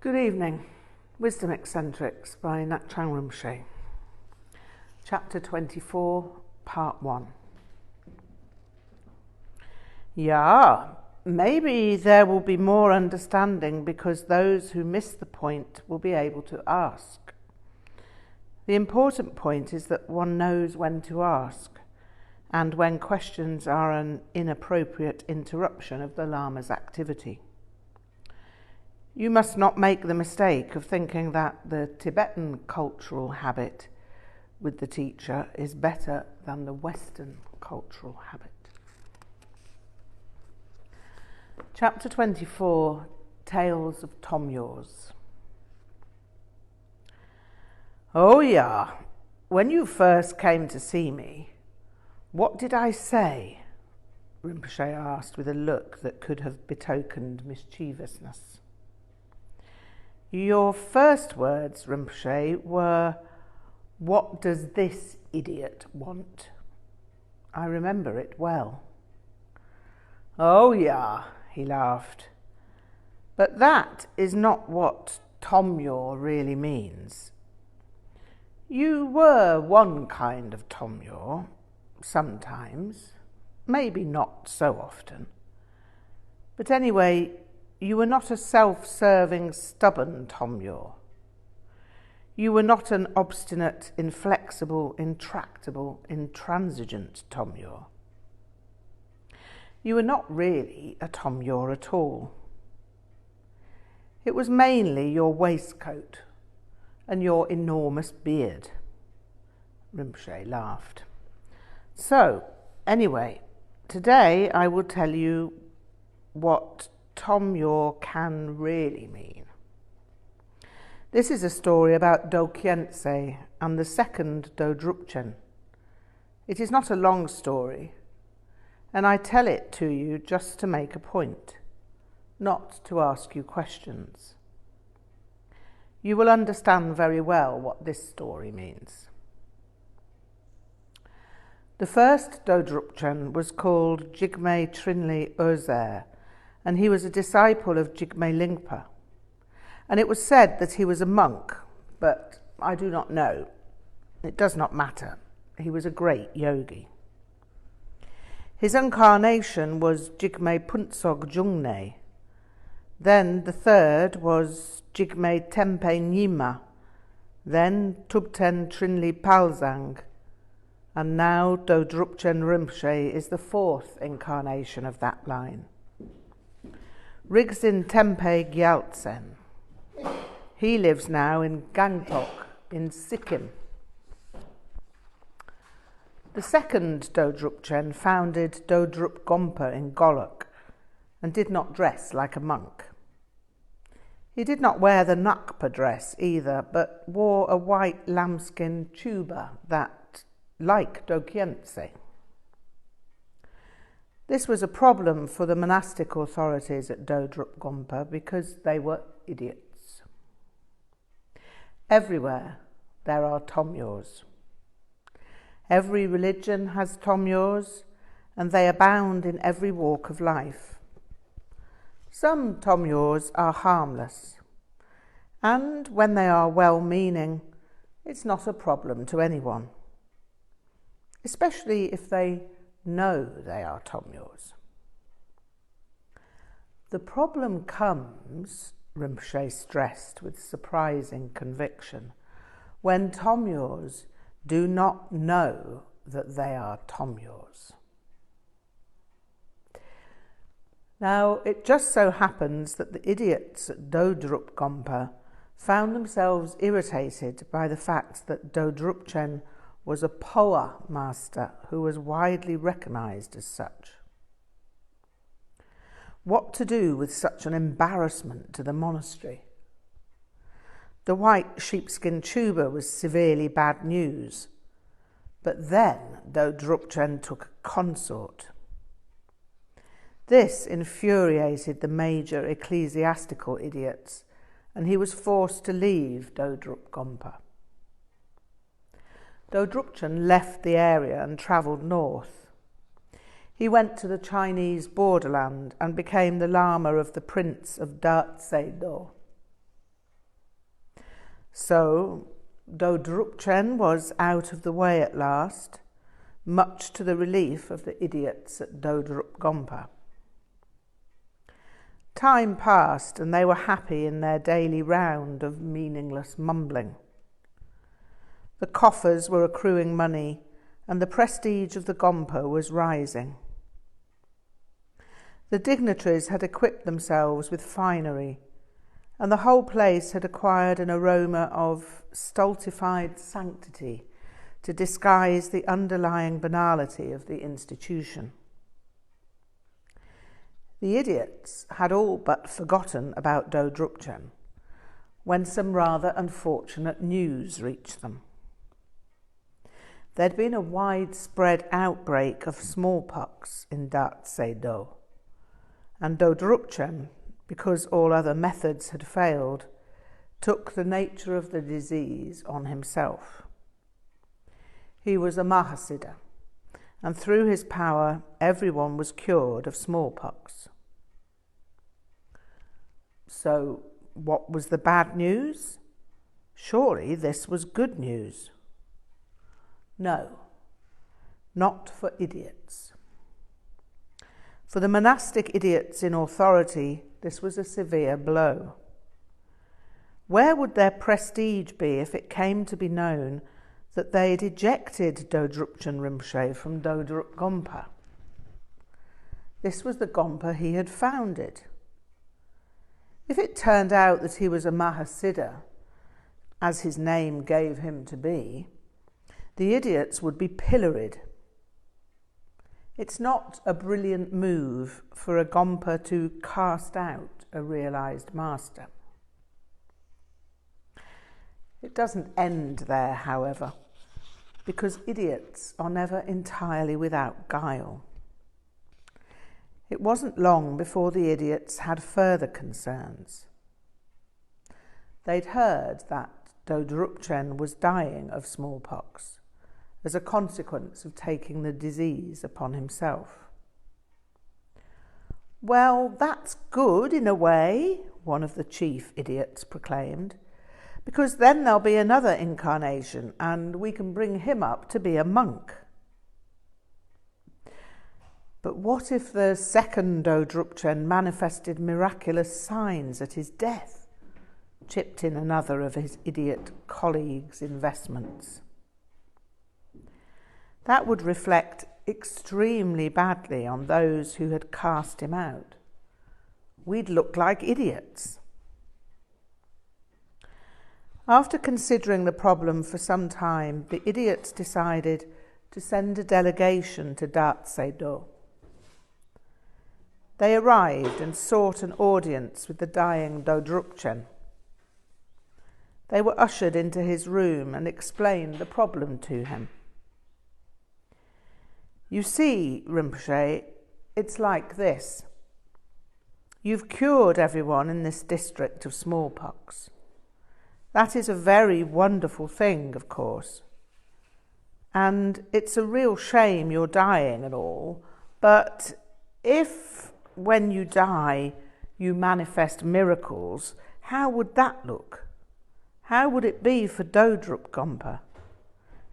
Good evening. Wisdom Eccentrics by Ngak'chang Rinpoche. Chapter 24, Part 1. Yeah, maybe there will be more understanding because those who miss the point will be able to ask. The important point is that one knows when to ask, and when questions are an inappropriate interruption of the Lama's activity. You must not make the mistake of thinking that the Tibetan cultural habit with the teacher is better than the Western cultural habit. Chapter 24, Tales of Tomyors. Oh yeah, when you first came to see me, what did I say? Rinpoche asked with a look that could have betokened mischievousness. Your first words, Rinpoche, were, "What does this idiot want?" I remember it well. Oh yeah, he laughed. But that is not what Tomyor really means. You were one kind of Tomyor, sometimes, maybe not so often. But anyway, you were not a self-serving, stubborn Tomyor. You were not an obstinate, inflexible, intractable, intransigent Tomyor. You were not really a Tomyor at all. It was mainly your waistcoat and your enormous beard. Rinpoche laughed. So, anyway, today I will tell you what Tomyor can really mean. This is a story about Dzogchen and the second Dodrupchen. It is not a long story, and I tell it to you just to make a point, not to ask you questions. You will understand very well what this story means. The first Dodrupchen was called Chhi'méd Rig'dzin Rinpoche, and he was a disciple of Chhi'méd Rig'dzin. And it was said that he was a monk, but I do not know. It does not matter. He was a great yogi. His incarnation was Chhi'méd Dzogchen. Then the third was Chhi'méd Nyima, then Tubten Trinli Palzang, and now Dodrupchen Rinpoche is the fourth incarnation of that line. Rig'dzin Gyaltsen. He lives now in Gangtok, in Sikkim. The second Dodrupchen founded Dodrup Gompa in Golok and did not dress like a monk. He did not wear the Ngakma dress either, but wore a white lambskin chuba that, like Dzogchen. This was a problem for the monastic authorities at Dodrup Gompa because they were idiots. Everywhere there are Tomyors. Every religion has Tomyors, and they abound in every walk of life. Some Tomyors are harmless, and when they are well-meaning, it's not a problem to anyone, especially if they know they are Tomyors. The problem comes, Rinpoche stressed with surprising conviction, when Tomyors do not know that they are Tomyors. Now, it just so happens that the idiots at Dodrup Gompa found themselves irritated by the fact that Dodrupchen was a Poa master who was widely recognized as such. What to do with such an embarrassment to the monastery? The white sheepskin chuba was severely bad news, but then Dodrupchen took a consort. This infuriated the major ecclesiastical idiots, and he was forced to leave Dodrup Gompa. Dodrupchen left the area and travelled north. He went to the Chinese borderland and became the Lama of the Prince of Datse-do. So Dodrupchen was out of the way at last, much to the relief of the idiots at Dodrup Gompa. Time passed and they were happy in their daily round of meaningless mumbling. The coffers were accruing money and the prestige of the Gompa was rising. The dignitaries had equipped themselves with finery, and the whole place had acquired an aroma of stultified sanctity to disguise the underlying banality of the institution. The idiots had all but forgotten about Dodrupchen when some rather unfortunate news reached them. There'd been a widespread outbreak of smallpox in Dat-se-do, and Dodrupchen, because all other methods had failed, took the nature of the disease on himself. He was a Mahasiddha, and through his power everyone was cured of smallpox. So what was the bad news? Surely this was good news. No, not for idiots. For the monastic idiots in authority, this was a severe blow. Where would their prestige be if it came to be known that they had ejected Dodrupchen Rinpoche from Dodrup Gompa? This was the Gompa he had founded. If it turned out that he was a Mahasiddha, as his name gave him to be, the idiots would be pilloried. It's not a brilliant move for a Gompa to cast out a realised master. It doesn't end there, however, because idiots are never entirely without guile. It wasn't long before the idiots had further concerns. They'd heard that Dodrupchen was dying of smallpox as a consequence of taking the disease upon himself. Well, that's good in a way, one of the chief idiots proclaimed, because then there'll be another incarnation and we can bring him up to be a monk. But what if the second Dodrupchen manifested miraculous signs at his death? Chipped in another of his idiot colleagues' investments. That would reflect extremely badly on those who had cast him out. We'd look like idiots. After considering the problem for some time, the idiots decided to send a delegation to Dat-se-do. They arrived and sought an audience with the dying Dodrupchen. They were ushered into his room and explained the problem to him. You see, Rinpoche, it's like this. You've cured everyone in this district of smallpox. That is a very wonderful thing, of course. And it's a real shame you're dying and all, but if, when you die, you manifest miracles, how would that look? How would it be for Dodrup Gompa?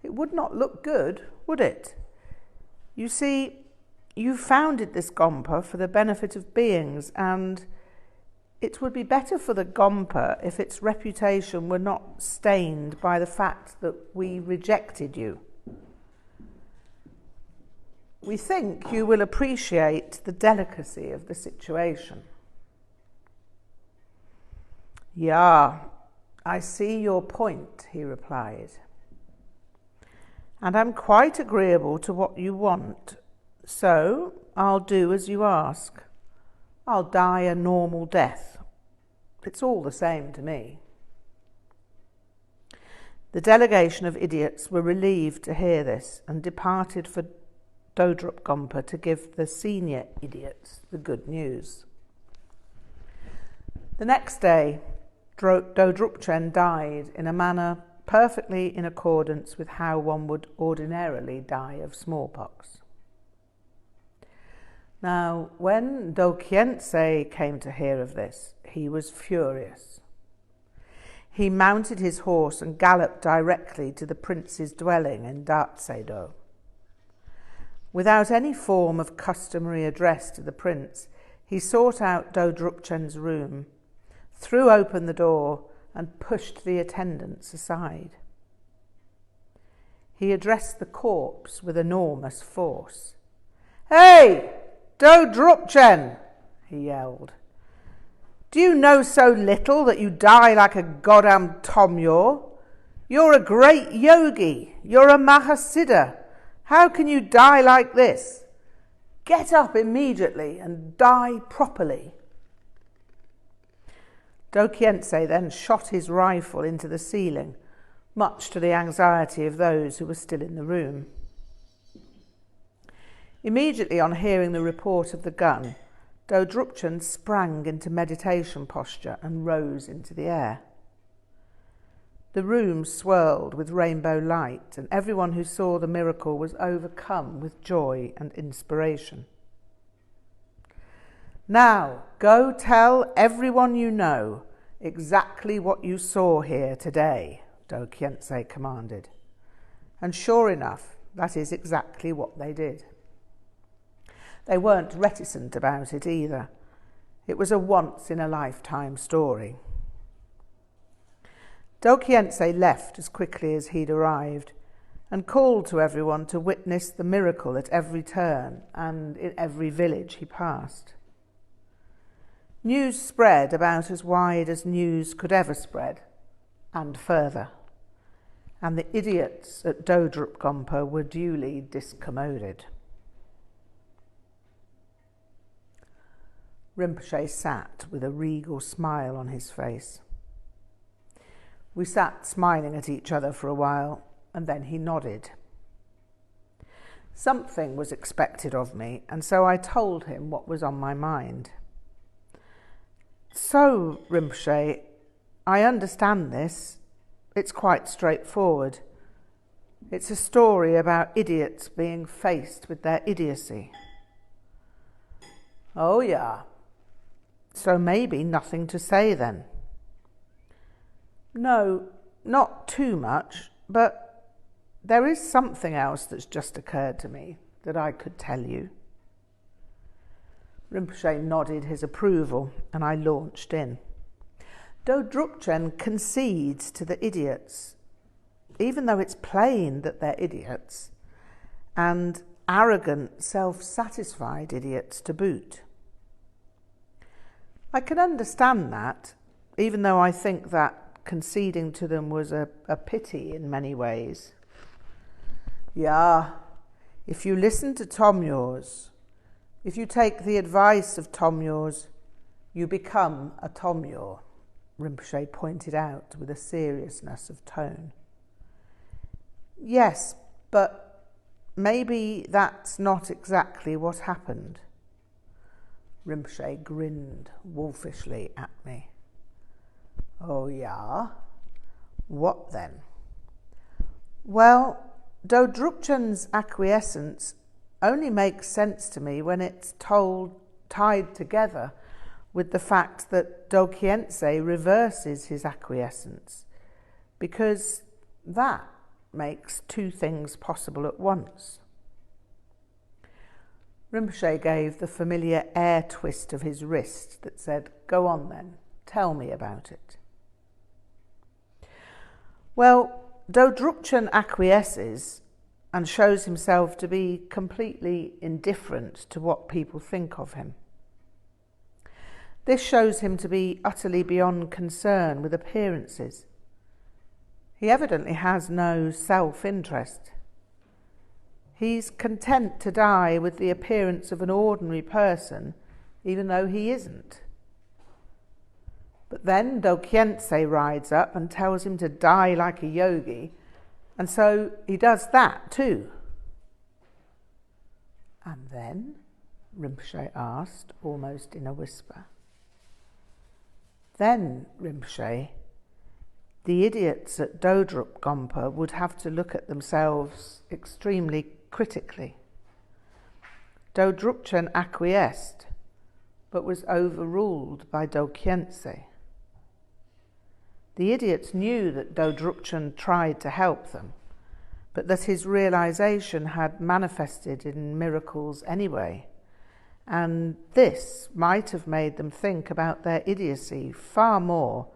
It would not look good, would it? You see, you founded this Gompa for the benefit of beings, and it would be better for the Gompa if its reputation were not stained by the fact that we rejected you. We think you will appreciate the delicacy of the situation. Yeah, I see your point, he replied. And I'm quite agreeable to what you want, so I'll do as you ask. I'll die a normal death. It's all the same to me. The delegation of idiots were relieved to hear this and departed for Dodrup Gompa to give the senior idiots the good news. The next day, Dodrupchen died in a manner perfectly in accordance with how one would ordinarily die of smallpox. Now, when Do Khyentse came to hear of this, he was furious. He mounted his horse and galloped directly to the prince's dwelling in Datsedo. Without any form of customary address to the prince, he sought out Dodrupchen's room, threw open the door, and pushed the attendants aside. He addressed the corpse with enormous force. "Hey, Dodrupchen!" he yelled. "Do you know so little that you die like a goddamn Tomyor? You're a great yogi. You're a Mahasiddha. How can you die like this? Get up immediately and die properly." Dokhyentse then shot his rifle into the ceiling, much to the anxiety of those who were still in the room. Immediately on hearing the report of the gun, Dodrupchen sprang into meditation posture and rose into the air. The room swirled with rainbow light, and everyone who saw the miracle was overcome with joy and inspiration. "Now, go tell everyone you know exactly what you saw here today," Dokhyentse commanded. And sure enough, that is exactly what they did. They weren't reticent about it either. It was a once-in-a-lifetime story. Dokhyentse left as quickly as he'd arrived and called to everyone to witness the miracle at every turn and in every village he passed. News spread about as wide as news could ever spread, and further, and the idiots at Dodrupchen were duly discommoded. Rinpoche sat with a regal smile on his face. We sat smiling at each other for a while, and then he nodded. Something was expected of me, and so I told him what was on my mind. "So, Rinpoche, I understand this. It's quite straightforward. It's a story about idiots being faced with their idiocy." "Oh, yeah. So maybe nothing to say then." "No, not too much, but there is something else that's just occurred to me that I could tell you." Rinpoche nodded his approval, and I launched in. Dodrupchen concedes to the idiots, even though it's plain that they're idiots, and arrogant, self-satisfied idiots to boot. I can understand that, even though I think that conceding to them was a pity in many ways. "Yeah, if you listen to Tomyors, if you take the advice of Tomyors, you become a Tomyor," Rinpoche pointed out with a seriousness of tone. "Yes, but maybe that's not exactly what happened." Rinpoche grinned wolfishly at me. "Oh, yeah? What then?" "Well, Dodrupchen's acquiescence only makes sense to me when it's tied together with the fact that Dokhyentse reverses his acquiescence, because that makes two things possible at once." Rinpoche gave the familiar air twist of his wrist that said, "Go on then, tell me about it." Well, Dodrupchen acquiesces and shows himself to be completely indifferent to what people think of him. This shows him to be utterly beyond concern with appearances. He evidently has no self-interest. He's content to die with the appearance of an ordinary person, even though he isn't. But then Dokhyentse rides up and tells him to die like a yogi, and so he does that too. "And then?" Rinpoche asked, almost in a whisper. "Then, Rinpoche, the idiots at Dodrupchen would have to look at themselves extremely critically. Dodrupchen acquiesced, but was overruled by Dokhyentse. The idiots knew that Dodrupchen tried to help them, but that his realisation had manifested in miracles anyway, and this might have made them think about their idiocy far more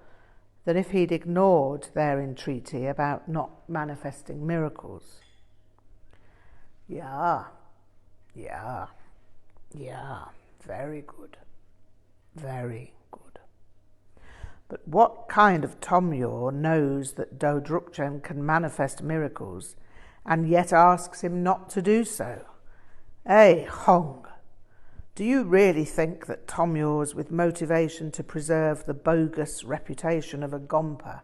than if he'd ignored their entreaty about not manifesting miracles. Yeah, very good, very good. But what kind of Tomyor knows that Dodrupchen can manifest miracles and yet asks him not to do so? Hey, Hong, do you really think that Tomyors with motivation to preserve the bogus reputation of a Gompa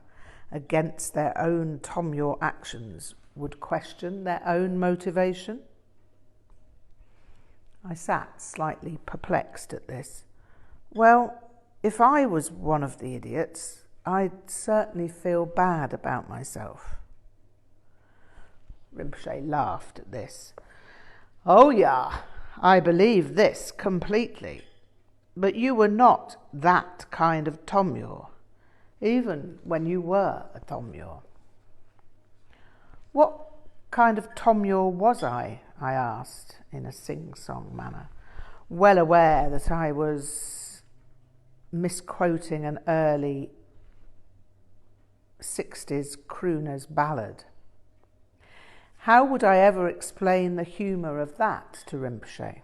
against their own Tomyor actions would question their own motivation? I sat slightly perplexed at this. Well, if I was one of the idiots, I'd certainly feel bad about myself. Rinpoche laughed at this. Oh yeah, I believe this completely. But you were not that kind of Tomyor, even when you were a Tomyor. What kind of Tomyor was I asked in a sing-song manner, well aware that I was misquoting an early 60s crooner's ballad. How would I ever explain the humour of that to Rinpoche?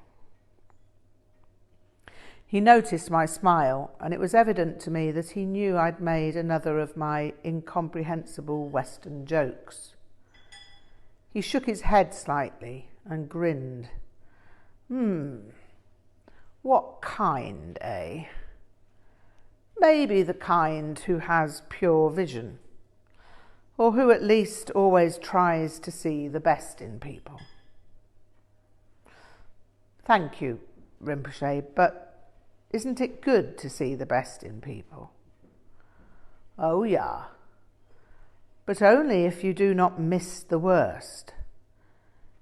He noticed my smile, and it was evident to me that he knew I'd made another of my incomprehensible Western jokes. He shook his head slightly and grinned. What kind, eh? Maybe the kind who has pure vision, or who at least always tries to see the best in people. Thank you, Rinpoche, but isn't it good to see the best in people? Oh yeah, but only if you do not miss the worst.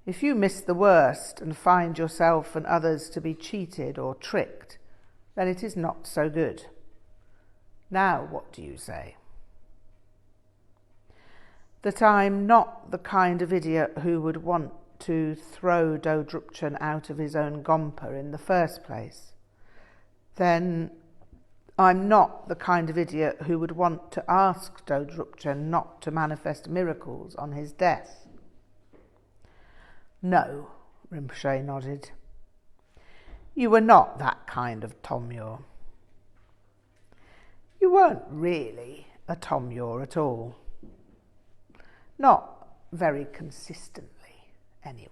If you miss the worst and find yourself and others to be cheated or tricked, then it is not so good. Now what do you say? That I'm not the kind of idiot who would want to throw Dodrupchen out of his own Gompa in the first place. Then I'm not the kind of idiot who would want to ask Dodrupchen not to manifest miracles on his death. No, Rinpoche nodded. You were not that kind of Tomyor. You weren't really a Tomyor at all. Not very consistently, anyway.